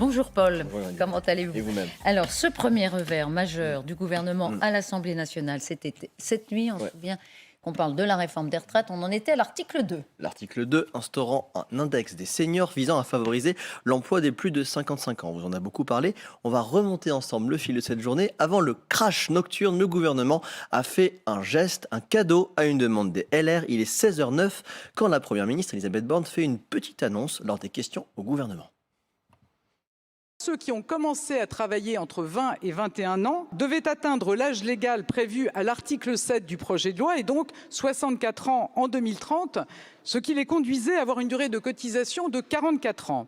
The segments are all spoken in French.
Bonjour Paul, Bonjour, comment allez-vous? Et vous-même? Alors, ce premier revers majeur du gouvernement à l'Assemblée nationale, c'était cette nuit, on se souvient qu'on parle de la réforme des retraites, on en était à l'article 2. L'article 2 instaurant un index des seniors visant à favoriser l'emploi des plus de 55 ans. On vous en a beaucoup parlé. On va remonter ensemble le fil de cette journée. Avant le crash nocturne, le gouvernement a fait un geste, un cadeau à une demande des LR. Il est 16h09 quand la première ministre Elisabeth Borne fait une petite annonce lors des questions au gouvernement. Ceux qui ont commencé à travailler entre 20 et 21 ans devaient atteindre l'âge légal prévu à l'article 7 du projet de loi et donc 64 ans en 2030, ce qui les conduisait à avoir une durée de cotisation de 44 ans.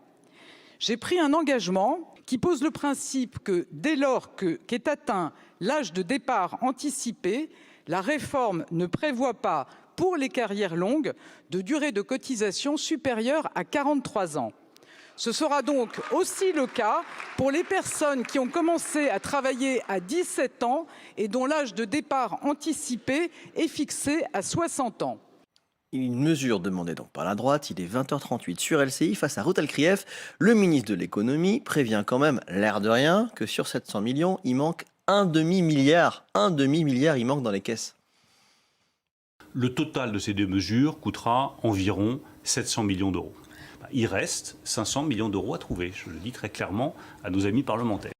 J'ai pris un engagement qui pose le principe que dès lors qu'est atteint l'âge de départ anticipé, la réforme ne prévoit pas pour les carrières longues de durée de cotisation supérieure à 43 ans. Ce sera donc aussi le cas pour les personnes qui ont commencé à travailler à 17 ans et dont l'âge de départ anticipé est fixé à 60 ans. Une mesure demandée donc par la droite. Il est 20h38 sur LCI face à Ruth Elkrief. Le ministre de l'économie prévient quand même, l'air de rien, que sur 700 millions, il manque un demi-milliard. Un demi-milliard, il manque dans les caisses. Le total de ces deux mesures coûtera environ 700 millions d'euros. Il reste 500 millions d'euros à trouver, je le dis très clairement à nos amis parlementaires.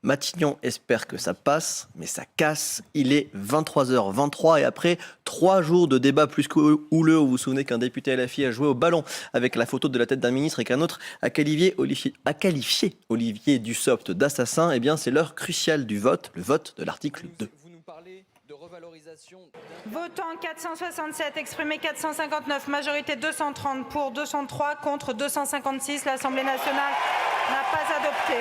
Matignon espère que ça passe, mais ça casse. Il est 23h23 et après 3 jours de débat plus que houleux, vous vous souvenez qu'un député LFI a joué au ballon avec la photo de la tête d'un ministre et qu'un autre a qualifié Olivier Dussopt d'assassin, eh bien c'est l'heure cruciale du vote, le vote de l'article 2. Votant 467, exprimé 459, majorité 230 pour, 203 contre, 256. L'Assemblée nationale n'a pas adopté.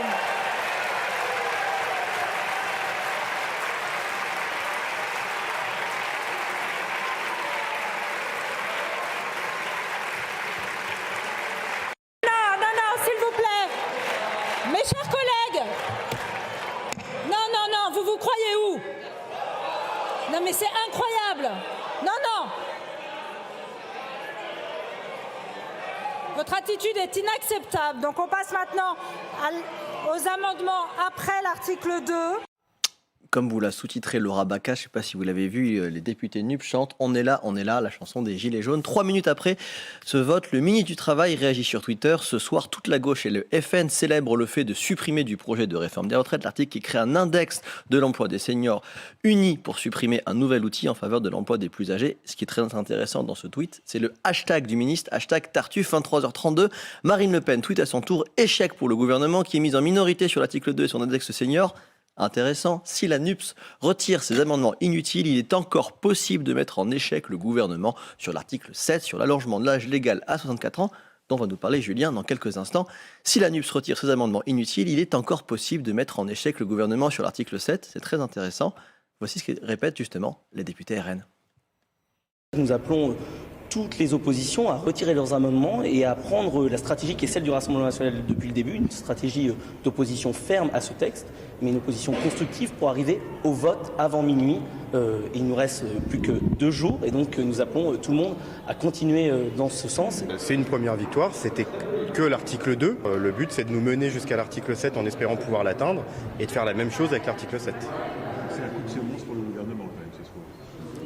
Non, s'il vous plaît. Mes chers collègues. Non, vous croyez où? Non mais c'est incroyable. Non. Votre attitude est inacceptable. Donc on passe maintenant aux amendements après l'article 2. Comme vous l'a sous-titré Laura Baca, je ne sais pas si vous l'avez vu, les députés NUP chantent « On est là, la chanson des Gilets jaunes. 3 minutes après ce vote, le ministre du Travail réagit sur Twitter. Ce soir, toute la gauche et le FN célèbrent le fait de supprimer du projet de réforme des retraites l'article qui crée un index de l'emploi des seniors unis pour supprimer un nouvel outil en faveur de l'emploi des plus âgés. Ce qui est très intéressant dans ce tweet, c'est le hashtag du ministre, hashtag Tartuffe 23h32. Marine Le Pen tweet à son tour « Échec pour le gouvernement qui est mis en minorité sur l'article 2 et son index senior ». Intéressant, si la NUPS retire ces amendements inutiles, il est encore possible de mettre en échec le gouvernement sur l'article 7, sur l'allongement de l'âge légal à 64 ans, dont va nous parler Julien dans quelques instants. Si la NUPS retire ces amendements inutiles, il est encore possible de mettre en échec le gouvernement sur l'article 7. C'est très intéressant. Voici ce que répètent justement les députés RN. Nous appelons toutes les oppositions à retirer leurs amendements et à prendre la stratégie qui est celle du Rassemblement national depuis le début, une stratégie d'opposition ferme à ce texte, mais une opposition constructive pour arriver au vote avant minuit. Il nous reste plus que 2 jours et donc nous appelons tout le monde à continuer dans ce sens. C'est une première victoire, c'était que l'article 2. Le but c'est de nous mener jusqu'à l'article 7 en espérant pouvoir l'atteindre et de faire la même chose avec l'article 7. C'est un coup de semonce pour le gouvernement quand même, c'est ce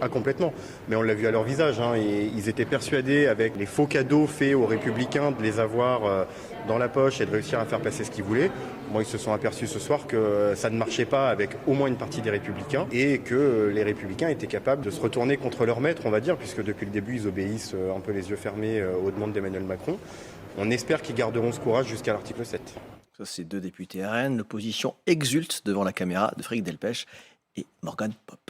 Ah, complètement, mais on l'a vu à leur visage, et ils étaient persuadés avec les faux cadeaux faits aux Républicains de les avoir dans la poche et de réussir à faire passer ce qu'ils voulaient. Bon, ils se sont aperçus ce soir que ça ne marchait pas avec au moins une partie des Républicains et que les Républicains étaient capables de se retourner contre leur maître, on va dire, puisque depuis le début ils obéissent un peu les yeux fermés aux demandes d'Emmanuel Macron. On espère qu'ils garderont ce courage jusqu'à l'article 7. Ça, c'est 2 députés RN. L'opposition exulte devant la caméra de Frédéric Delpech et Morgane Popp.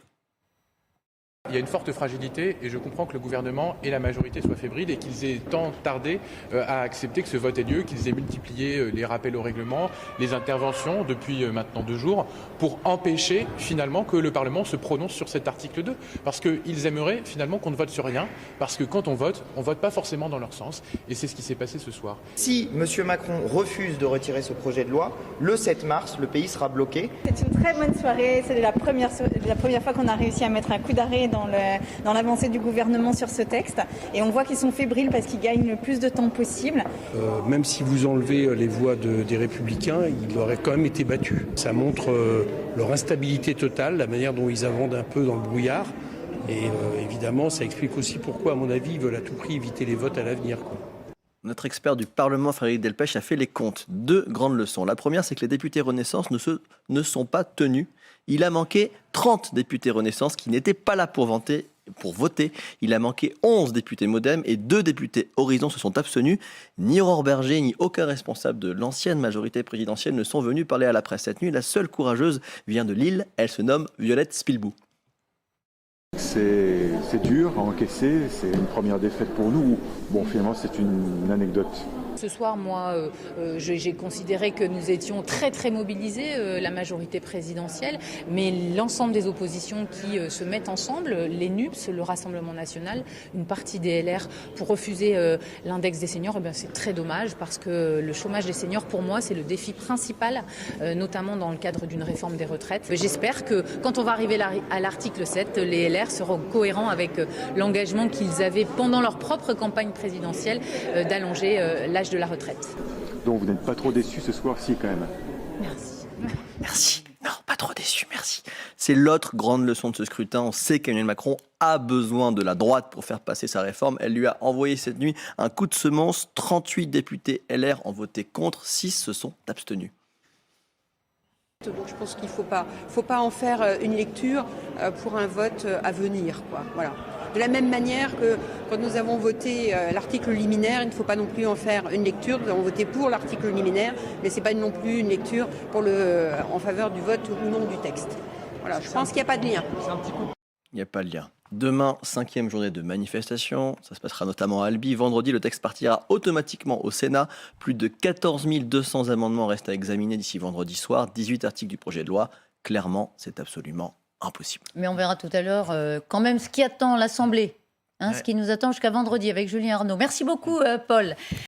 Il y a une forte fragilité et je comprends que le gouvernement et la majorité soient fébriles et qu'ils aient tant tardé à accepter que ce vote ait lieu, qu'ils aient multiplié les rappels au règlement, les interventions depuis maintenant 2 jours pour empêcher finalement que le Parlement se prononce sur cet article 2. Parce qu'ils aimeraient finalement qu'on ne vote sur rien, parce que quand on vote pas forcément dans leur sens et c'est ce qui s'est passé ce soir. Si M. Macron refuse de retirer ce projet de loi, le 7 mars, le pays sera bloqué. C'est une très bonne soirée, c'est la première fois qu'on a réussi à mettre un coup d'arrêt dans l'avancée du gouvernement sur ce texte. Et on voit qu'ils sont fébriles parce qu'ils gagnent le plus de temps possible. Même si vous enlevez les voix des Républicains, il aurait quand même été battu. Ça montre leur instabilité totale, la manière dont ils avancent un peu dans le brouillard. Et évidemment, ça explique aussi pourquoi, à mon avis, ils veulent à tout prix éviter les votes à l'avenir, quoi. Notre expert du Parlement, Frédéric Delpech, a fait les comptes. 2 grandes leçons. La première, c'est que les députés Renaissance ne sont pas tenus. Il a manqué 30 députés Renaissance qui n'étaient pas là pour voter. Il a manqué 11 députés Modem et 2 députés Horizon se sont abstenus. Ni Aurore Berger, ni aucun responsable de l'ancienne majorité présidentielle ne sont venus parler à la presse cette nuit. La seule courageuse vient de Lille. Elle se nomme Violette Spilbou. C'est dur à encaisser, c'est une première défaite pour nous. Bon, finalement, c'est une anecdote. Ce soir, moi, j'ai considéré que nous étions très très mobilisés, la majorité présidentielle, mais l'ensemble des oppositions qui se mettent ensemble, les NUPS, le Rassemblement national, une partie des LR, pour refuser l'index des seniors, c'est très dommage parce que le chômage des seniors, pour moi, c'est le défi principal, notamment dans le cadre d'une réforme des retraites. J'espère que quand on va arriver à l'article 7, les LR seront cohérents avec l'engagement qu'ils avaient pendant leur propre campagne présidentielle d'allonger l'âge de la retraite. Donc vous n'êtes pas trop déçus ce soir-ci quand même? Merci. Merci. Non, pas trop déçu, merci. C'est l'autre grande leçon de ce scrutin. On sait qu'Emmanuel Macron a besoin de la droite pour faire passer sa réforme. Elle lui a envoyé cette nuit un coup de semonce. 38 députés LR ont voté contre, 6 se sont abstenus. Donc je pense qu'il ne faut pas en faire une lecture pour un vote à venir, quoi. Voilà. De la même manière que quand nous avons voté l'article liminaire, il ne faut pas non plus en faire une lecture. Nous avons voté pour l'article liminaire, mais ce n'est pas non plus une lecture en faveur du vote ou non du texte. Voilà, je pense qu'il n'y a pas de lien. Il n'y a pas de lien. Demain, 5e journée de manifestation. Ça se passera notamment à Albi. Vendredi, le texte partira automatiquement au Sénat. Plus de 14 200 amendements restent à examiner d'ici vendredi soir. 18 articles du projet de loi. Clairement, c'est absolument impossible. Mais on verra tout à l'heure quand même ce qui attend l'Assemblée. Ce qui nous attend jusqu'à vendredi avec Julien Arnaud. Merci beaucoup, Paul.